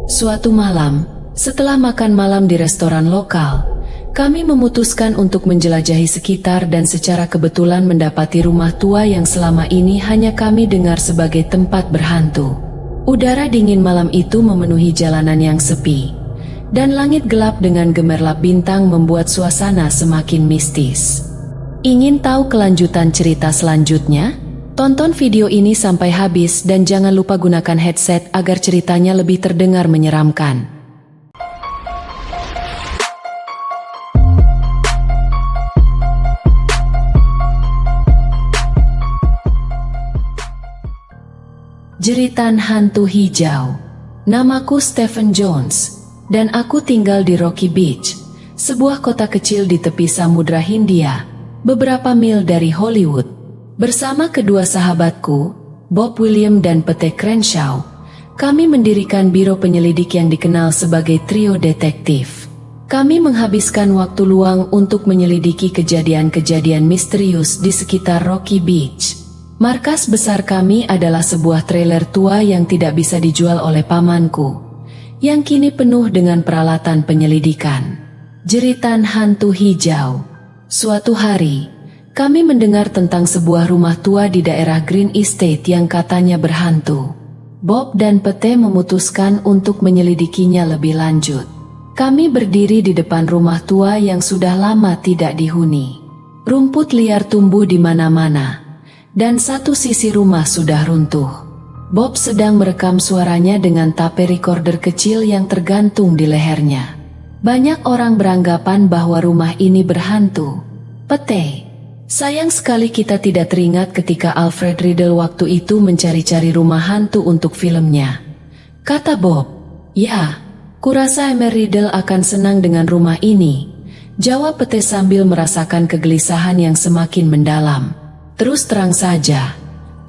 Suatu malam, setelah makan malam di restoran lokal, kami memutuskan untuk menjelajahi sekitar dan secara kebetulan mendapati rumah tua yang selama ini hanya kami dengar sebagai tempat berhantu. Udara dingin malam itu memenuhi jalanan yang sepi, dan langit gelap dengan gemerlap bintang membuat suasana semakin mistis. Ingin tahu kelanjutan cerita selanjutnya? Tonton video ini sampai habis dan jangan lupa gunakan headset agar ceritanya lebih terdengar menyeramkan. Jeritan Hantu Hijau. Namaku Stephen Jones, dan aku tinggal di Rocky Beach, sebuah kota kecil di tepi Samudra Hindia, beberapa mil dari Hollywood. Bersama kedua sahabatku, Bob William dan Pete Crenshaw, kami mendirikan biro penyelidik yang dikenal sebagai trio detektif. Kami menghabiskan waktu luang untuk menyelidiki kejadian-kejadian misterius di sekitar Rocky Beach. Markas besar kami adalah sebuah trailer tua yang tidak bisa dijual oleh pamanku, yang kini penuh dengan peralatan penyelidikan. Jeritan Hantu Hijau. Suatu hari, kami mendengar tentang sebuah rumah tua di daerah Green Estate yang katanya berhantu. Bob dan Pete memutuskan untuk menyelidikinya lebih lanjut. Kami berdiri di depan rumah tua yang sudah lama tidak dihuni. Rumput liar tumbuh di mana-mana, dan satu sisi rumah sudah runtuh. Bob sedang merekam suaranya dengan tape recorder kecil yang tergantung di lehernya. Banyak orang beranggapan bahwa rumah ini berhantu. Pete, sayang sekali kita tidak teringat ketika Alfred Riddle waktu itu mencari-cari rumah hantu untuk filmnya, kata Bob. Ya, kurasa Emer Riddle akan senang dengan rumah ini, jawab Pete sambil merasakan kegelisahan yang semakin mendalam. Terus terang saja,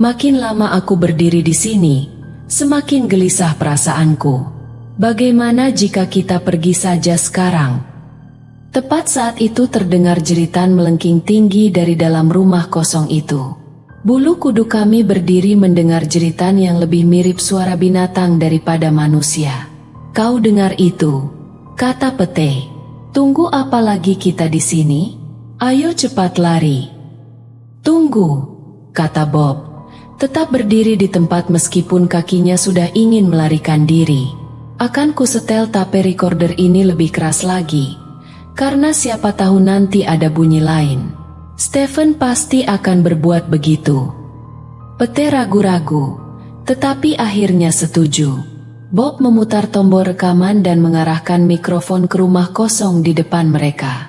makin lama aku berdiri di sini, semakin gelisah perasaanku. Bagaimana jika kita pergi saja sekarang? Tepat saat itu terdengar jeritan melengking tinggi dari dalam rumah kosong itu. Bulu kuduk kami berdiri mendengar jeritan yang lebih mirip suara binatang daripada manusia. Kau dengar itu? Kata Pete. Tunggu apa lagi kita di sini? Ayo cepat lari. Tunggu, kata Bob, tetap berdiri di tempat meskipun kakinya sudah ingin melarikan diri. Akan kusetel tape recorder ini lebih keras lagi, karena siapa tahu nanti ada bunyi lain. Stephen pasti akan berbuat begitu. Pete ragu-ragu, tetapi akhirnya setuju. Bob memutar tombol rekaman dan mengarahkan mikrofon ke rumah kosong di depan mereka.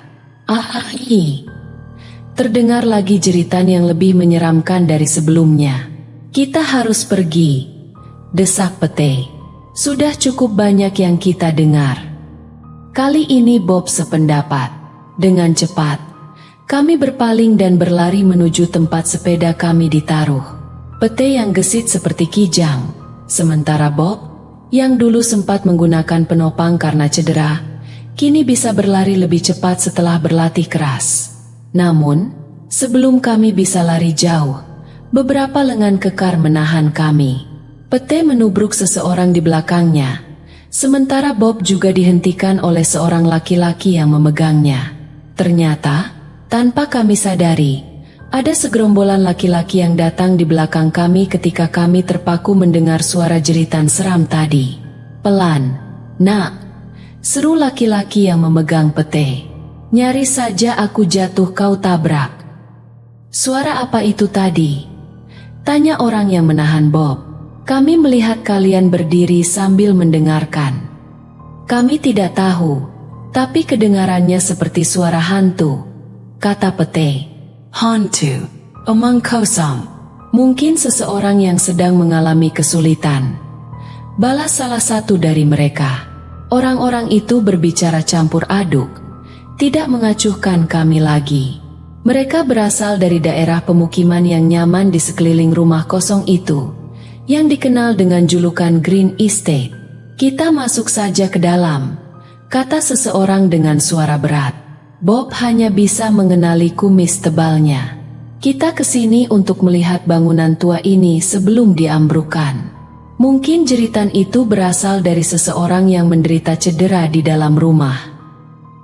Terdengar lagi jeritan yang lebih menyeramkan dari sebelumnya. Kita harus pergi, desak Pete. Sudah cukup banyak yang kita dengar. Kali ini Bob sependapat. Dengan cepat, kami berpaling dan berlari menuju tempat sepeda kami ditaruh. Pete yang gesit seperti kijang, sementara Bob, yang dulu sempat menggunakan penopang karena cedera, kini bisa berlari lebih cepat setelah berlatih keras. Namun, sebelum kami bisa lari jauh, beberapa lengan kekar menahan kami. Pete menubruk seseorang di belakangnya, sementara Bob juga dihentikan oleh seorang laki-laki yang memegangnya. Ternyata, tanpa kami sadari, ada segerombolan laki-laki yang datang di belakang kami ketika kami terpaku mendengar suara jeritan seram tadi. Pelan, nak, seru laki-laki yang memegang Pete. Nyaris saja aku jatuh kau tabrak. Suara apa itu tadi? Tanya orang yang menahan Bob. Kami melihat kalian berdiri sambil mendengarkan. Kami tidak tahu, tapi kedengarannya seperti suara hantu, kata Pete. Hantu, omong kosong. Mungkin seseorang yang sedang mengalami kesulitan, balas salah satu dari mereka. Orang-orang itu berbicara campur aduk, tidak mengacuhkan kami lagi. Mereka berasal dari daerah pemukiman yang nyaman di sekeliling rumah kosong itu, yang dikenal dengan julukan Green Estate. Kita masuk saja ke dalam, kata seseorang dengan suara berat. Bob hanya bisa mengenali kumis tebalnya. Kita kesini untuk melihat bangunan tua ini sebelum diambrukkan. Mungkin jeritan itu berasal dari seseorang yang menderita cedera di dalam rumah.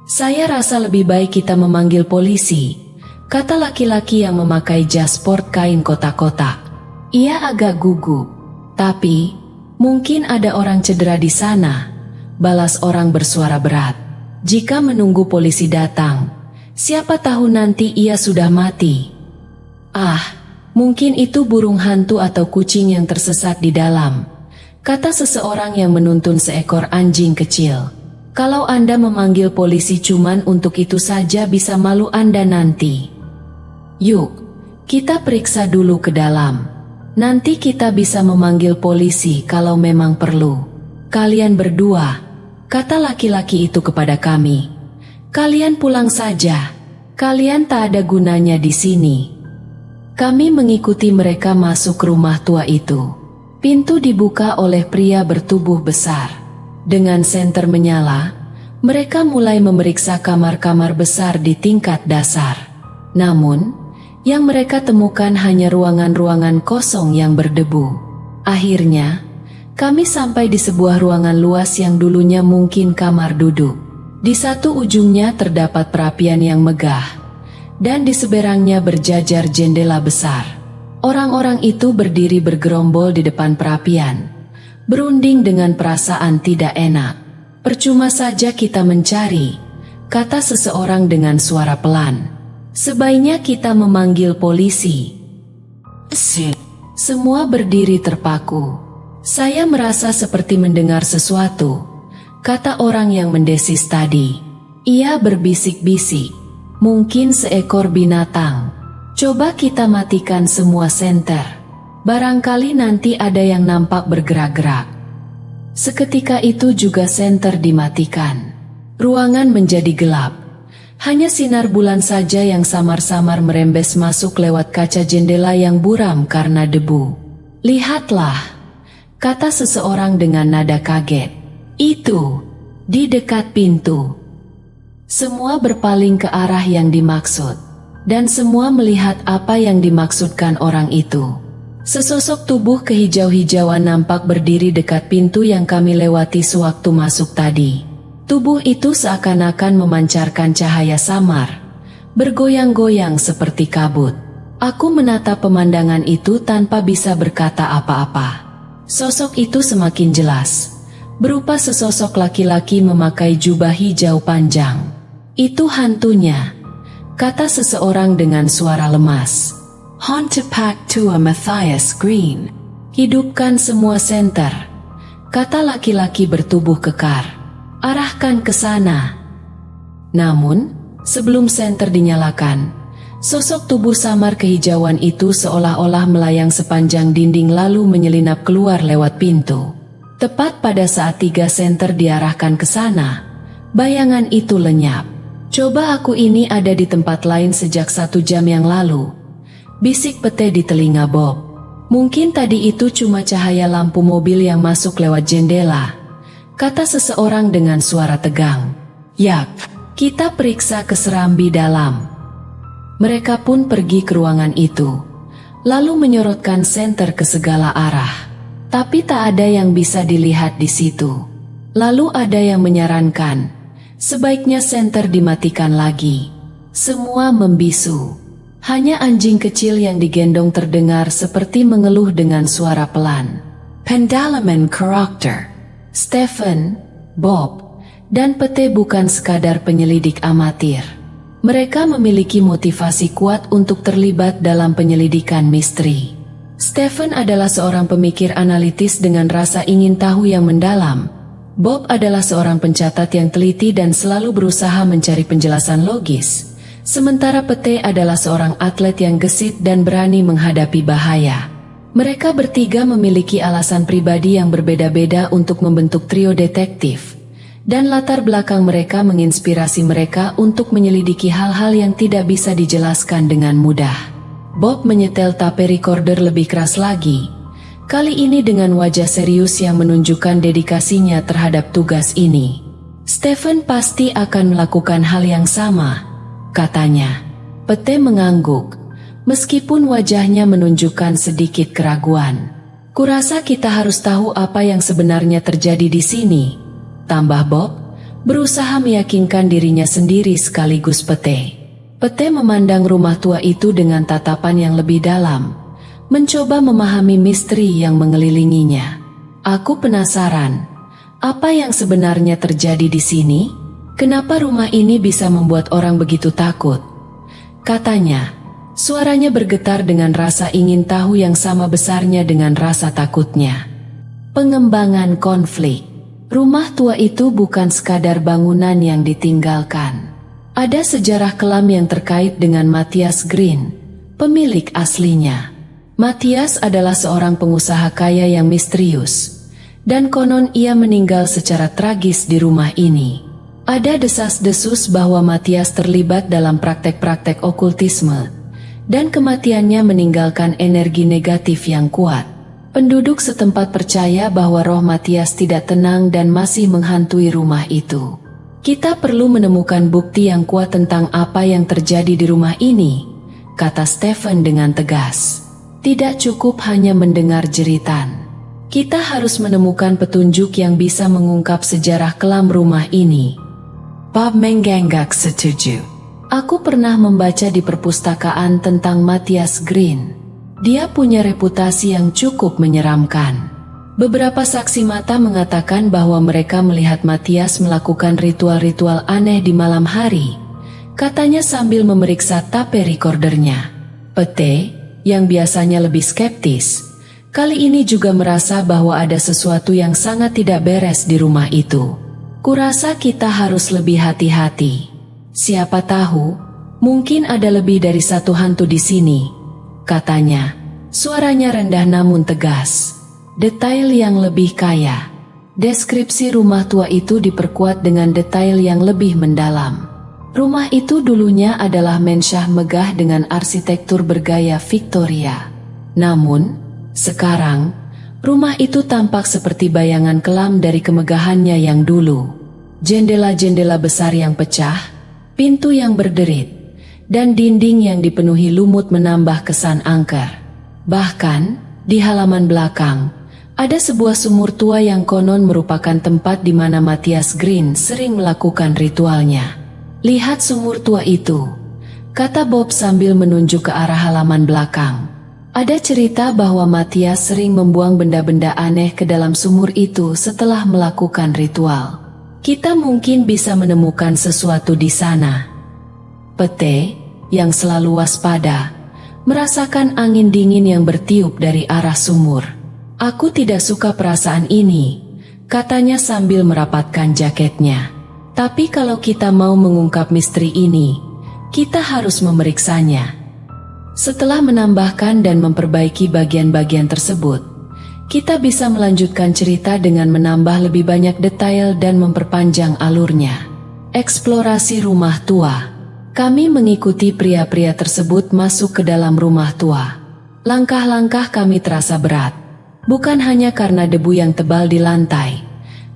Saya rasa lebih baik kita memanggil polisi, kata laki-laki yang memakai jas sport kain kotak-kotak. Ia agak gugup. Tapi, mungkin ada orang cedera di sana, balas orang bersuara berat. Jika menunggu polisi datang, siapa tahu nanti ia sudah mati. Ah, mungkin itu burung hantu atau kucing yang tersesat di dalam, kata seseorang yang menuntun seekor anjing kecil. Kalau Anda memanggil polisi cuman untuk itu saja bisa malu Anda nanti. Yuk, kita periksa dulu ke dalam. Nanti kita bisa memanggil polisi kalau memang perlu. Kalian berdua, kata laki-laki itu kepada kami. Kalian pulang saja. Kalian tak ada gunanya di sini. Kami mengikuti mereka masuk ke rumah tua itu. Pintu dibuka oleh pria bertubuh besar. Dengan senter menyala, mereka mulai memeriksa kamar-kamar besar di tingkat dasar. Namun, yang mereka temukan hanya ruangan-ruangan kosong yang berdebu. Akhirnya, kami sampai di sebuah ruangan luas yang dulunya mungkin kamar duduk. Di satu ujungnya terdapat perapian yang megah, dan di seberangnya berjajar jendela besar. Orang-orang itu berdiri bergerombol di depan perapian, berunding dengan perasaan tidak enak. Percuma saja kita mencari, kata seseorang dengan suara pelan. Sebaiknya kita memanggil polisi. Semua berdiri terpaku. Saya merasa seperti mendengar sesuatu, kata orang yang mendesis tadi. Ia berbisik-bisik, mungkin seekor binatang. Coba kita matikan semua senter. Barangkali nanti ada yang nampak bergerak-gerak. Seketika itu juga senter dimatikan. Ruangan menjadi gelap. Hanya sinar bulan saja yang samar-samar merembes masuk lewat kaca jendela yang buram karena debu. Lihatlah, kata seseorang dengan nada kaget. Itu, di dekat pintu. Semua berpaling ke arah yang dimaksud, dan semua melihat apa yang dimaksudkan orang itu. Sesosok tubuh kehijau-hijauan nampak berdiri dekat pintu yang kami lewati sewaktu masuk tadi. Tubuh itu seakan-akan memancarkan cahaya samar, bergoyang-goyang seperti kabut. Aku menatap pemandangan itu tanpa bisa berkata apa-apa. Sosok itu semakin jelas, berupa sesosok laki-laki memakai jubah hijau panjang. Itu hantunya, kata seseorang dengan suara lemas. Haunted Pack to a Matthias Green. Hidupkan semua senter, kata laki-laki bertubuh kekar. Arahkan ke sana. Namun, sebelum senter dinyalakan, sosok tubuh samar kehijauan itu seolah-olah melayang sepanjang dinding lalu menyelinap keluar lewat pintu. Tepat pada saat 3 senter diarahkan ke sana, bayangan itu lenyap. Coba aku ini ada di tempat lain sejak 1 jam yang lalu, bisik Pete di telinga Bob. Mungkin tadi itu cuma cahaya lampu mobil yang masuk lewat jendela, kata seseorang dengan suara tegang. Yak, kita periksa ke serambi dalam. Mereka pun pergi ke ruangan itu, lalu menyorotkan senter ke segala arah. Tapi tak ada yang bisa dilihat di situ. Lalu ada yang menyarankan, sebaiknya senter dimatikan lagi. Semua membisu. Hanya anjing kecil yang digendong terdengar seperti mengeluh dengan suara pelan. Pendalaman karakter. Stephen, Bob, dan Pete bukan sekadar penyelidik amatir. Mereka memiliki motivasi kuat untuk terlibat dalam penyelidikan misteri. Stephen adalah seorang pemikir analitis dengan rasa ingin tahu yang mendalam. Bob adalah seorang pencatat yang teliti dan selalu berusaha mencari penjelasan logis. Sementara Pete adalah seorang atlet yang gesit dan berani menghadapi bahaya. Mereka bertiga memiliki alasan pribadi yang berbeda-beda untuk membentuk trio detektif, dan latar belakang mereka menginspirasi mereka untuk menyelidiki hal-hal yang tidak bisa dijelaskan dengan mudah. Bob menyetel tape recorder lebih keras lagi, kali ini dengan wajah serius yang menunjukkan dedikasinya terhadap tugas ini. Stephen pasti akan melakukan hal yang sama, katanya. Pete mengangguk, meskipun wajahnya menunjukkan sedikit keraguan. Kurasa kita harus tahu apa yang sebenarnya terjadi di sini, tambah Bob, berusaha meyakinkan dirinya sendiri sekaligus Pete. Pete memandang rumah tua itu dengan tatapan yang lebih dalam, mencoba memahami misteri yang mengelilinginya. Aku penasaran, apa yang sebenarnya terjadi di sini? Kenapa rumah ini bisa membuat orang begitu takut? Katanya. Suaranya bergetar dengan rasa ingin tahu yang sama besarnya dengan rasa takutnya. Pengembangan konflik. Rumah tua itu bukan sekadar bangunan yang ditinggalkan. Ada sejarah kelam yang terkait dengan Matthias Green, pemilik aslinya. Matthias adalah seorang pengusaha kaya yang misterius, dan konon ia meninggal secara tragis di rumah ini. Ada desas-desus bahwa Matthias terlibat dalam praktek-praktek okultisme, dan kematiannya meninggalkan energi negatif yang kuat. Penduduk setempat percaya bahwa roh Matthias tidak tenang dan masih menghantui rumah itu. Kita perlu menemukan bukti yang kuat tentang apa yang terjadi di rumah ini, kata Stephen dengan tegas. Tidak cukup hanya mendengar jeritan. Kita harus menemukan petunjuk yang bisa mengungkap sejarah kelam rumah ini. Bob mengangguk setuju. Aku pernah membaca di perpustakaan tentang Matthias Green. Dia punya reputasi yang cukup menyeramkan. Beberapa saksi mata mengatakan bahwa mereka melihat Matthias melakukan ritual-ritual aneh di malam hari, katanya sambil memeriksa tape recordernya. Pete, yang biasanya lebih skeptis, kali ini juga merasa bahwa ada sesuatu yang sangat tidak beres di rumah itu. Kurasa kita harus lebih hati-hati. Siapa tahu, mungkin ada lebih dari satu hantu di sini, katanya. Suaranya rendah namun tegas. Detail yang lebih kaya. Deskripsi rumah tua itu diperkuat dengan detail yang lebih mendalam. Rumah itu dulunya adalah mensyah megah dengan arsitektur bergaya Victoria. Namun, sekarang, rumah itu tampak seperti bayangan kelam dari kemegahannya yang dulu. Jendela-jendela besar yang pecah, pintu yang berderit, dan dinding yang dipenuhi lumut menambah kesan angker. Bahkan, di halaman belakang, ada sebuah sumur tua yang konon merupakan tempat di mana Matthias Green sering melakukan ritualnya. Lihat sumur tua itu, kata Bob sambil menunjuk ke arah halaman belakang. Ada cerita bahwa Matthias sering membuang benda-benda aneh ke dalam sumur itu setelah melakukan ritual. Kita mungkin bisa menemukan sesuatu di sana. Pete, yang selalu waspada, merasakan angin dingin yang bertiup dari arah sumur. Aku tidak suka perasaan ini, katanya sambil merapatkan jaketnya. Tapi kalau kita mau mengungkap misteri ini, kita harus memeriksanya. Setelah menambahkan dan memperbaiki bagian-bagian tersebut, kita bisa melanjutkan cerita dengan menambah lebih banyak detail dan memperpanjang alurnya. Eksplorasi rumah tua. Kami mengikuti pria-pria tersebut masuk ke dalam rumah tua. Langkah-langkah kami terasa berat. Bukan hanya karena debu yang tebal di lantai,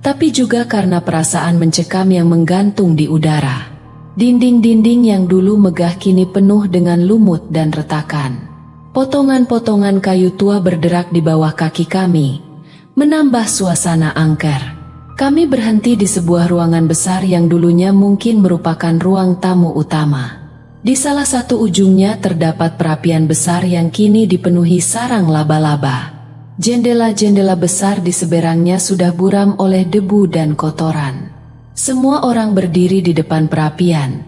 tapi juga karena perasaan mencekam yang menggantung di udara. Dinding-dinding yang dulu megah kini penuh dengan lumut dan retakan. Potongan-potongan kayu tua berderak di bawah kaki kami, menambah suasana angker. Kami berhenti di sebuah ruangan besar yang dulunya mungkin merupakan ruang tamu utama. Di salah satu ujungnya terdapat perapian besar yang kini dipenuhi sarang laba-laba. Jendela-jendela besar di seberangnya sudah buram oleh debu dan kotoran. Semua orang berdiri di depan perapian,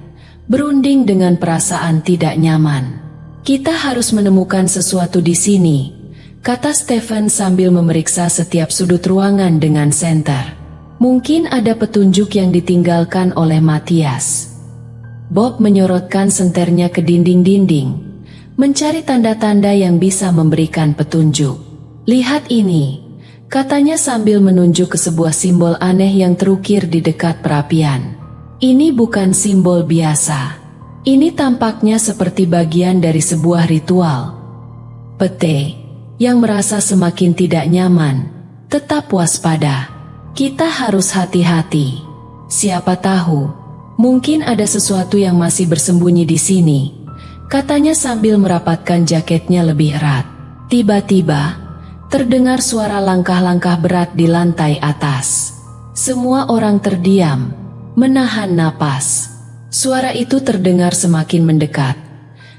berunding dengan perasaan tidak nyaman. Kita harus menemukan sesuatu di sini, kata Stephen sambil memeriksa setiap sudut ruangan dengan senter. Mungkin ada petunjuk yang ditinggalkan oleh Matthias. Bob menyorotkan senternya ke dinding-dinding, mencari tanda-tanda yang bisa memberikan petunjuk. Lihat ini, katanya sambil menunjuk ke sebuah simbol aneh yang terukir di dekat perapian. Ini bukan simbol biasa. Ini tampaknya seperti bagian dari sebuah ritual. Pete, yang merasa semakin tidak nyaman, tetap waspada. Kita harus hati-hati. Siapa tahu, mungkin ada sesuatu yang masih bersembunyi di sini, katanya sambil merapatkan jaketnya lebih erat. Tiba-tiba, Terdengar suara langkah-langkah berat di lantai atas. Semua orang terdiam, menahan napas. Suara itu terdengar semakin mendekat,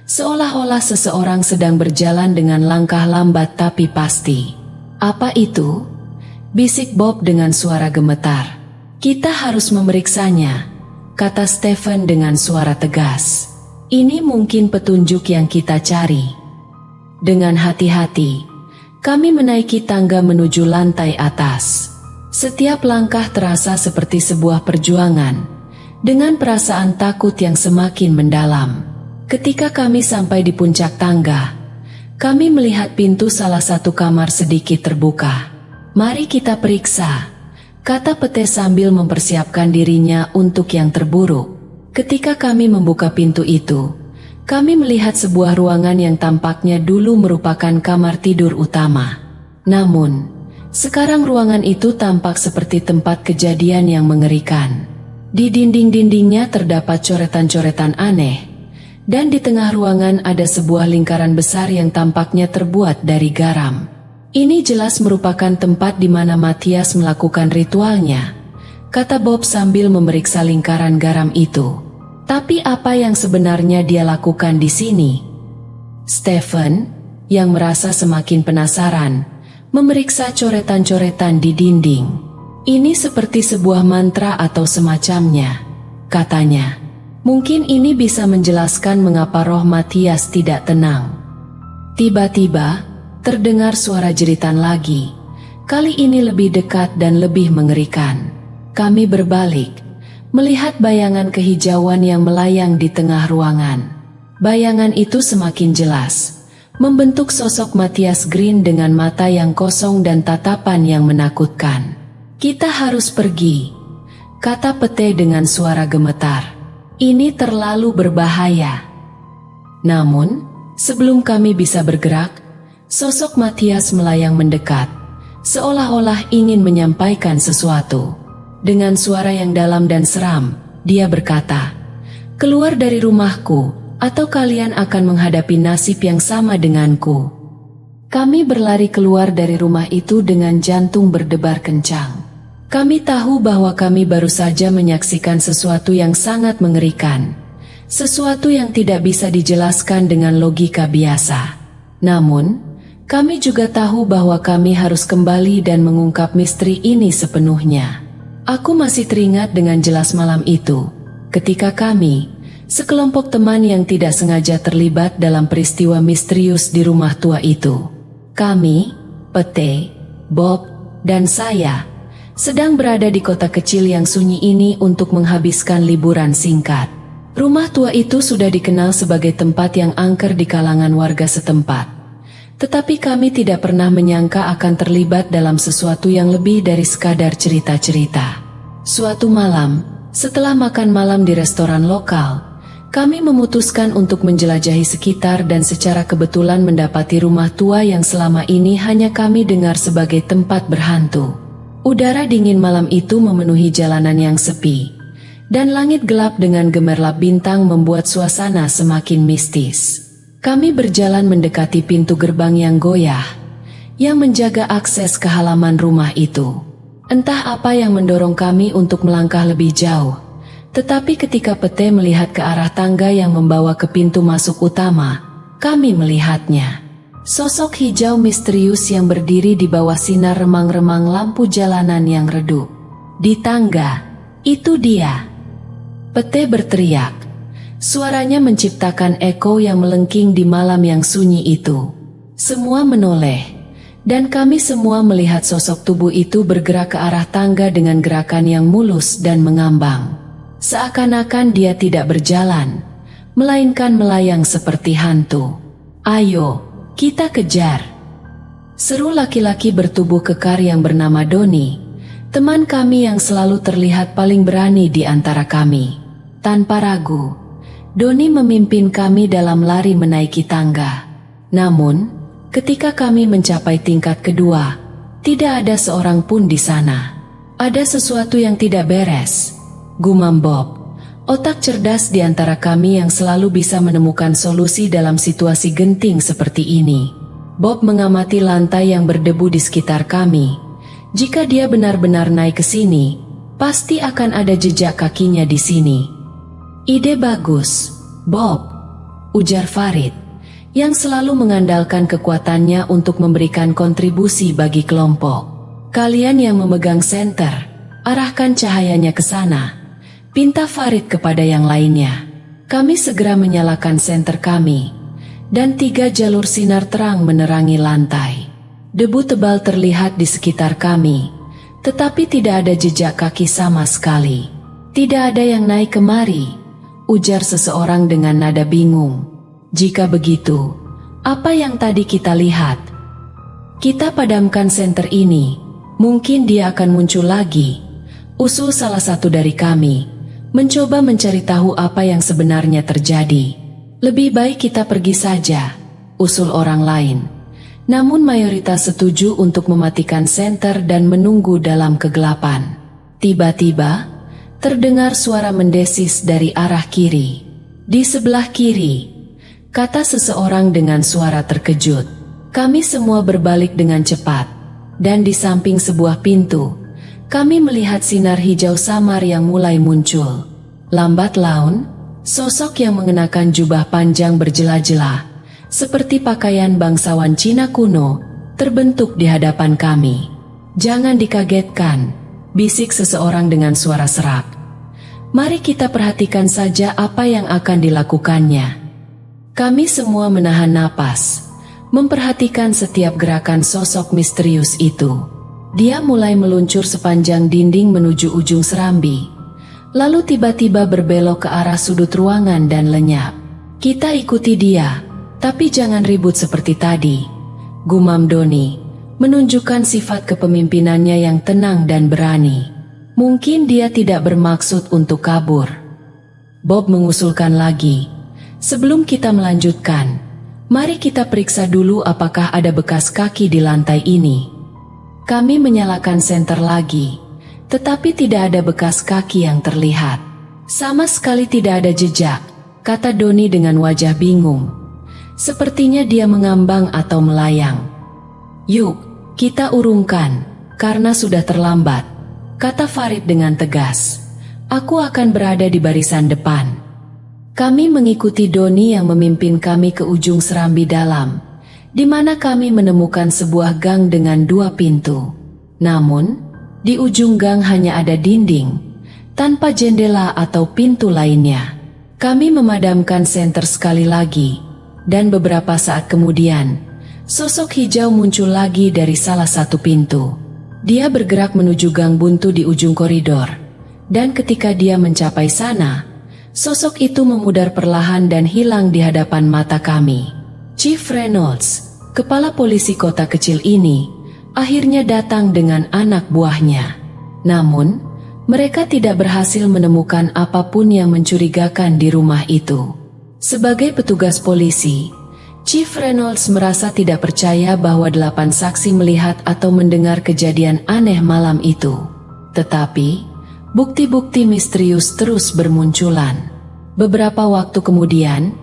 seolah-olah seseorang sedang berjalan dengan langkah lambat tapi pasti. "Apa itu?" bisik Bob dengan suara gemetar. "Kita harus memeriksanya," kata Stephen dengan suara tegas. "Ini mungkin petunjuk yang kita cari." Dengan hati-hati, kami menaiki tangga menuju lantai atas. Setiap langkah terasa seperti sebuah perjuangan, dengan perasaan takut yang semakin mendalam. Ketika kami sampai di puncak tangga, kami melihat pintu salah satu kamar sedikit terbuka. "Mari kita periksa," kata Pete sambil mempersiapkan dirinya untuk yang terburuk. Ketika kami membuka pintu itu, kami melihat sebuah ruangan yang tampaknya dulu merupakan kamar tidur utama. Namun, sekarang ruangan itu tampak seperti tempat kejadian yang mengerikan. Di dinding-dindingnya terdapat coretan-coretan aneh, dan di tengah ruangan ada sebuah lingkaran besar yang tampaknya terbuat dari garam. "Ini jelas merupakan tempat di mana Matthias melakukan ritualnya," kata Bob sambil memeriksa lingkaran garam itu. "Tapi apa yang sebenarnya dia lakukan di sini?" Stephen, yang merasa semakin penasaran, memeriksa coretan-coretan di dinding. "Ini seperti sebuah mantra atau semacamnya," katanya. "Mungkin ini bisa menjelaskan mengapa roh Matthias tidak tenang." Tiba-tiba, terdengar suara jeritan lagi. Kali ini lebih dekat dan lebih mengerikan. Kami berbalik, melihat bayangan kehijauan yang melayang di tengah ruangan. Bayangan itu semakin jelas, membentuk sosok Matthias Green dengan mata yang kosong dan tatapan yang menakutkan. "Kita harus pergi," kata Pete dengan suara gemetar. "Ini terlalu berbahaya." Namun, sebelum kami bisa bergerak, sosok Matthias melayang mendekat, seolah-olah ingin menyampaikan sesuatu. Dengan suara yang dalam dan seram, dia berkata, "Keluar dari rumahku, atau kalian akan menghadapi nasib yang sama denganku." Kami berlari keluar dari rumah itu dengan jantung berdebar kencang. Kami tahu bahwa kami baru saja menyaksikan sesuatu yang sangat mengerikan, sesuatu yang tidak bisa dijelaskan dengan logika biasa. Namun, kami juga tahu bahwa kami harus kembali dan mengungkap misteri ini sepenuhnya. Aku masih teringat dengan jelas malam itu, ketika kami, sekelompok teman yang tidak sengaja terlibat dalam peristiwa misterius di rumah tua itu. Kami, Pete, Bob, dan saya, sedang berada di kota kecil yang sunyi ini untuk menghabiskan liburan singkat. Rumah tua itu sudah dikenal sebagai tempat yang angker di kalangan warga setempat. Tetapi kami tidak pernah menyangka akan terlibat dalam sesuatu yang lebih dari sekadar cerita-cerita. Suatu malam, setelah makan malam di restoran lokal, kami memutuskan untuk menjelajahi sekitar dan secara kebetulan mendapati rumah tua yang selama ini hanya kami dengar sebagai tempat berhantu. Udara dingin malam itu memenuhi jalanan yang sepi, dan langit gelap dengan gemerlap bintang membuat suasana semakin mistis. Kami berjalan mendekati pintu gerbang yang goyah, yang menjaga akses ke halaman rumah itu. Entah apa yang mendorong kami untuk melangkah lebih jauh. Tetapi ketika Pete melihat ke arah tangga yang membawa ke pintu masuk utama, kami melihatnya. Sosok hijau misterius yang berdiri di bawah sinar remang-remang lampu jalanan yang redup. "Di tangga, itu dia!" Pete berteriak. Suaranya menciptakan eko yang melengking di malam yang sunyi itu. Semua menoleh, dan kami semua melihat sosok tubuh itu bergerak ke arah tangga dengan gerakan yang mulus dan mengambang. Seakan-akan dia tidak berjalan, melainkan melayang seperti hantu. "Ayo, kita kejar!" seru laki-laki bertubuh kekar yang bernama Doni, teman kami yang selalu terlihat paling berani di antara kami. Tanpa ragu, Doni memimpin kami dalam lari menaiki tangga. Namun, ketika kami mencapai tingkat kedua, tidak ada seorang pun di sana. "Ada sesuatu yang tidak beres," gumam Bob, otak cerdas di antara kami yang selalu bisa menemukan solusi dalam situasi genting seperti ini. Bob mengamati lantai yang berdebu di sekitar kami. Jika dia benar-benar naik ke sini, pasti akan ada jejak kakinya di sini. Ide bagus, Bob, ujar Farid, yang selalu mengandalkan kekuatannya untuk memberikan kontribusi bagi kelompok. Kalian yang memegang senter, arahkan cahayanya ke sana, pinta Farid kepada yang lainnya. Kami segera menyalakan senter kami, dan 3 jalur sinar terang menerangi lantai. Debu tebal terlihat di sekitar kami, tetapi tidak ada jejak kaki sama sekali. Tidak ada yang naik kemari, ujar seseorang dengan nada bingung. Jika begitu, apa yang tadi kita lihat? Kita padamkan senter ini, mungkin dia akan muncul lagi, usul salah satu dari kami, mencoba mencari tahu apa yang sebenarnya terjadi. Lebih baik kita pergi saja, usul orang lain. Namun mayoritas setuju untuk mematikan senter dan menunggu dalam kegelapan. Tiba-tiba, terdengar suara mendesis dari arah kiri. Di sebelah kiri, kata seseorang dengan suara terkejut. Kami semua berbalik dengan cepat, dan di samping sebuah pintu, kami melihat sinar hijau samar yang mulai muncul. Lambat laun, sosok yang mengenakan jubah panjang berjela-jela, seperti pakaian bangsawan Cina kuno, terbentuk di hadapan kami. Jangan dikagetkan, bisik seseorang dengan suara serak. Mari kita perhatikan saja apa yang akan dilakukannya. Kami semua menahan napas, memperhatikan setiap gerakan sosok misterius itu. Dia mulai meluncur sepanjang dinding menuju ujung serambi, lalu tiba-tiba berbelok ke arah sudut ruangan dan lenyap. Kita ikuti dia, tapi jangan ribut seperti tadi, gumam Doni, menunjukkan sifat kepemimpinannya yang tenang dan berani. Mungkin dia tidak bermaksud untuk kabur. Bob mengusulkan lagi, sebelum kita melanjutkan, mari kita periksa dulu apakah ada bekas kaki di lantai ini. Kami menyalakan senter lagi, tetapi tidak ada bekas kaki yang terlihat. Sama sekali tidak ada jejak, kata Doni dengan wajah bingung. Sepertinya dia mengambang atau melayang. Yuk, kita urungkan, karena sudah terlambat, kata Farid dengan tegas. Aku akan berada di barisan depan. Kami mengikuti Doni yang memimpin kami ke ujung serambi dalam, di mana kami menemukan sebuah gang dengan 2 pintu. Namun, di ujung gang hanya ada dinding, tanpa jendela atau pintu lainnya. Kami memadamkan senter sekali lagi, dan beberapa saat kemudian, sosok hijau muncul lagi dari salah satu pintu. Dia bergerak menuju gang buntu di ujung koridor, dan ketika dia mencapai sana, sosok itu memudar perlahan dan hilang di hadapan mata kami. Chief Reynolds, kepala polisi kota kecil ini, akhirnya datang dengan anak buahnya. Namun, mereka tidak berhasil menemukan apapun yang mencurigakan di rumah itu. Sebagai petugas polisi, Chief Reynolds merasa tidak percaya bahwa 8 saksi melihat atau mendengar kejadian aneh malam itu. Tetapi, bukti-bukti misterius terus bermunculan. Beberapa waktu kemudian,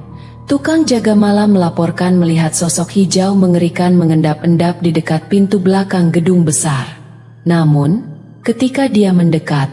tukang jaga malam melaporkan melihat sosok hijau mengerikan mengendap-endap di dekat pintu belakang gedung besar. Namun, ketika dia mendekat,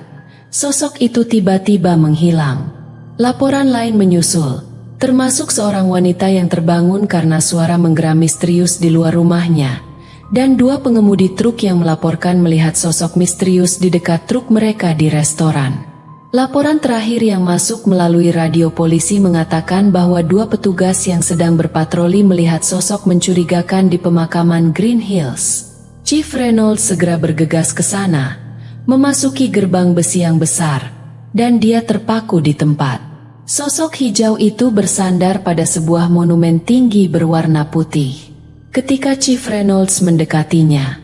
sosok itu tiba-tiba menghilang. Laporan lain menyusul, termasuk seorang wanita yang terbangun karena suara menggeram misterius di luar rumahnya, dan 2 pengemudi truk yang melaporkan melihat sosok misterius di dekat truk mereka di restoran. Laporan terakhir yang masuk melalui radio polisi mengatakan bahwa 2 petugas yang sedang berpatroli melihat sosok mencurigakan di pemakaman Green Hills. Chief Reynolds segera bergegas ke sana, memasuki gerbang besi yang besar, dan dia terpaku di tempat. Sosok hijau itu bersandar pada sebuah monumen tinggi berwarna putih. Ketika Chief Reynolds mendekatinya,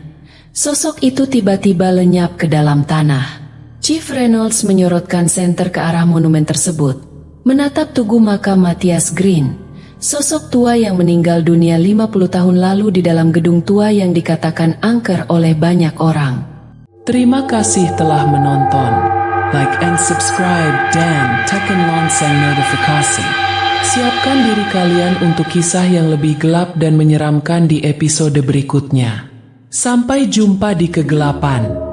sosok itu tiba-tiba lenyap ke dalam tanah. Chief Reynolds menyorotkan senter ke arah monumen tersebut, menatap tugu makam Matthias Green, sosok tua yang meninggal dunia 50 tahun lalu di dalam gedung tua yang dikatakan angker oleh banyak orang. Terima kasih telah menonton. Like and subscribe dan tekan lonceng notifikasi. Siapkan diri kalian untuk kisah yang lebih gelap dan menyeramkan di episode berikutnya. Sampai jumpa di kegelapan.